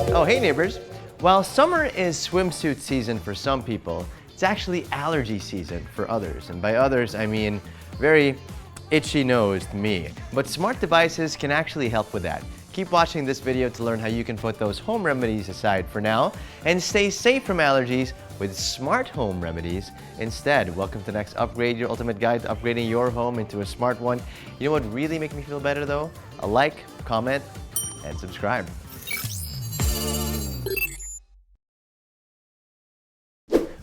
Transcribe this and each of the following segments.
Oh, hey neighbors. While summer is swimsuit season for some people, it's actually allergy season for others. And by others, I mean very itchy-nosed me. But smart devices can actually help with that. Keep watching this video to learn how you can put those home remedies aside for now and stay safe from allergies with smart home remedies instead. Welcome to the next upgrade, your ultimate guide to upgrading your home into a smart one. You know what really makes me feel better though? A like, comment, and subscribe.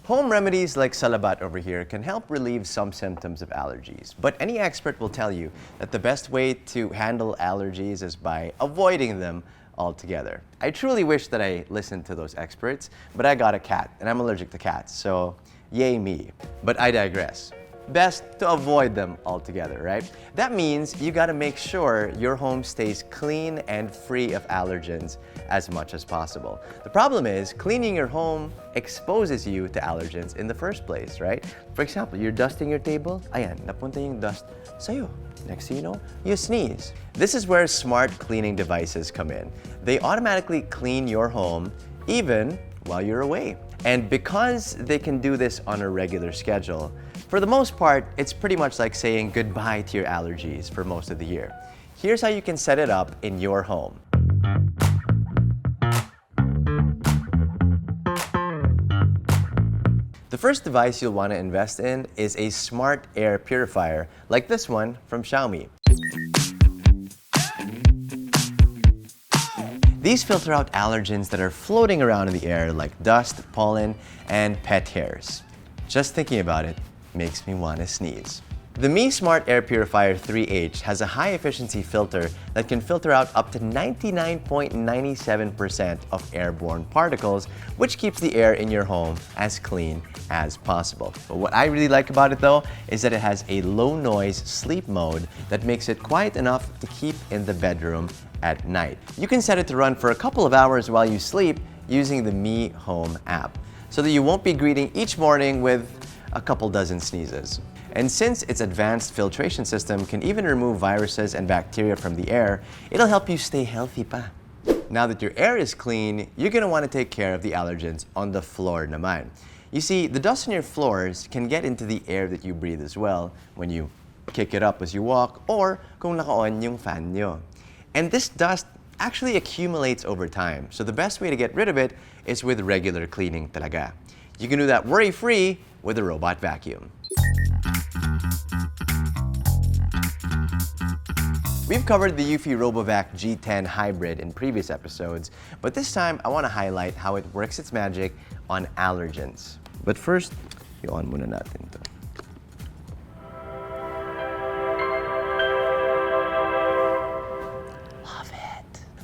Home remedies like Salabat over here can help relieve some symptoms of allergies. But any expert will tell you that the best way to handle allergies is by avoiding them altogether. I truly wish that I listened to those experts, but I got a cat and I'm allergic to cats, so yay me. But I digress. Best to avoid them altogether, right? That means you gotta make sure your home stays clean and free of allergens as much as possible. The problem is, cleaning your home exposes you to allergens in the first place, right? For example, you're dusting your table, ayan, napunta yung dust sa'yo. Next thing you know, you sneeze. This is where smart cleaning devices come in. They automatically clean your home even while you're away. And because they can do this on a regular schedule, for the most part, it's pretty much like saying goodbye to your allergies for most of the year. Here's how you can set it up in your home. The first device you'll want to invest in is a smart air purifier, like this one from Xiaomi. These filter out allergens that are floating around in the air like dust, pollen, and pet hairs. Just thinking about it makes me want to sneeze. The Mi Smart Air Purifier 3H has a high-efficiency filter that can filter out up to 99.97% of airborne particles, which keeps the air in your home as clean as possible. But what I really like about it though is that it has a low-noise sleep mode that makes it quiet enough to keep in the bedroom at night. You can set it to run for a couple of hours while you sleep using the Mi Home app, so that you won't be greeting each morning with a couple dozen sneezes. And since its advanced filtration system can even remove viruses and bacteria from the air, it'll help you stay healthy pa. Now that your air is clean, you're gonna want to take care of the allergens on the floor naman. You see, the dust on your floors can get into the air that you breathe as well when you kick it up as you walk or kung naka-on yung fan nyo. And this dust actually accumulates over time, so the best way to get rid of it is with regular cleaning talaga. You can do that worry-free with a robot vacuum. We've covered the Eufy Robovac G10 Hybrid in previous episodes, but this time I want to highlight how it works its magic on allergens. But first, i-on muna natin to.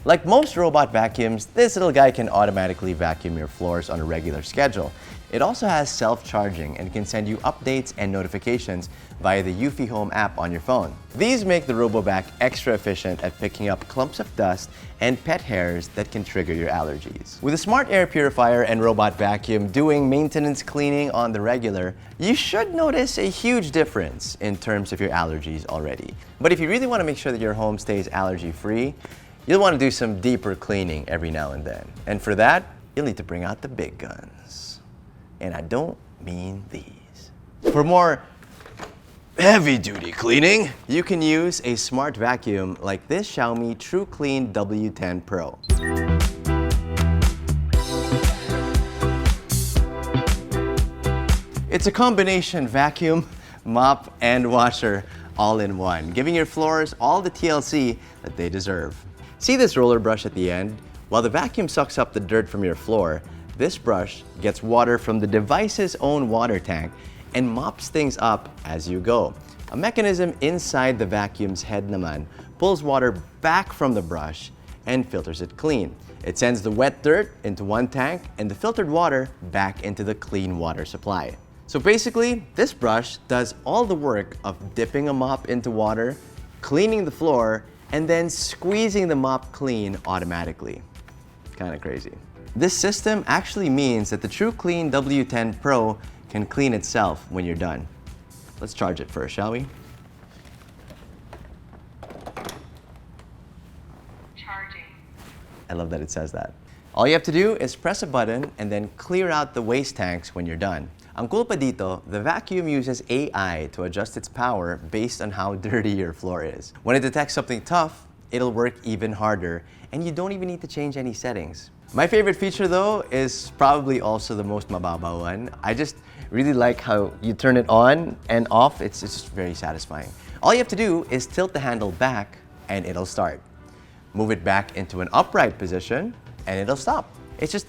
Like most robot vacuums, this little guy can automatically vacuum your floors on a regular schedule. It also has self-charging and can send you updates and notifications via the Eufy Home app on your phone. These make the Robovac extra efficient at picking up clumps of dust and pet hairs that can trigger your allergies. With a smart air purifier and robot vacuum doing maintenance cleaning on the regular, you should notice a huge difference in terms of your allergies already. But if you really want to make sure that your home stays allergy-free, you'll want to do some deeper cleaning every now and then. And for that, you'll need to bring out the big guns. And I don't mean these. For more heavy-duty cleaning, you can use a smart vacuum like this Xiaomi Truclean W10 Pro. It's a combination vacuum, mop, and washer all in one, giving your floors all the TLC that they deserve. See this roller brush at the end? While the vacuum sucks up the dirt from your floor, this brush gets water from the device's own water tank and mops things up as you go. A mechanism inside the vacuum's head naman pulls water back from the brush and filters it clean. It sends the wet dirt into one tank and the filtered water back into the clean water supply. So basically, this brush does all the work of dipping a mop into water, cleaning the floor, and then squeezing the mop clean automatically. Kind of crazy. This system actually means that the Truclean W10 Pro can clean itself when you're done. Let's charge it first, shall we? Charging. I love that it says that. All you have to do is press a button and then clear out the waste tanks when you're done. Ang cool pa dito, the vacuum uses AI to adjust its power based on how dirty your floor is. When it detects something tough, it'll work even harder, and you don't even need to change any settings. My favorite feature though is probably also the most mababaw one. I just really like how you turn it on and off. It's just very satisfying. All you have to do is tilt the handle back and it'll start. Move it back into an upright position and it'll stop. It's just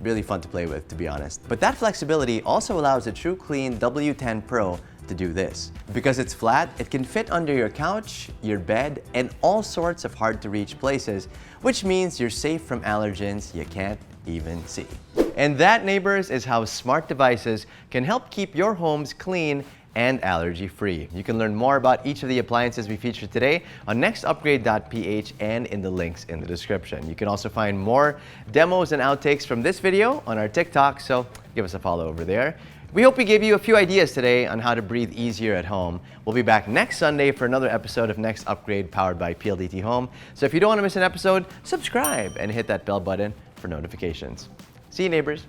really fun to play with, to be honest. But that flexibility also allows the Truclean W10 Pro to do this. Because it's flat, it can fit under your couch, your bed, and all sorts of hard-to-reach places, which means you're safe from allergens you can't even see. And that, neighbors, is how smart devices can help keep your homes clean and allergy-free. You can learn more about each of the appliances we featured today on nextupgrade.ph and in the links in the description. You can also find more demos and outtakes from this video on our TikTok, so give us a follow over there. We hope we gave you a few ideas today on how to breathe easier at home. We'll be back next Sunday for another episode of Next Upgrade powered by PLDT Home. So if you don't want to miss an episode, subscribe and hit that bell button for notifications. See you, neighbors.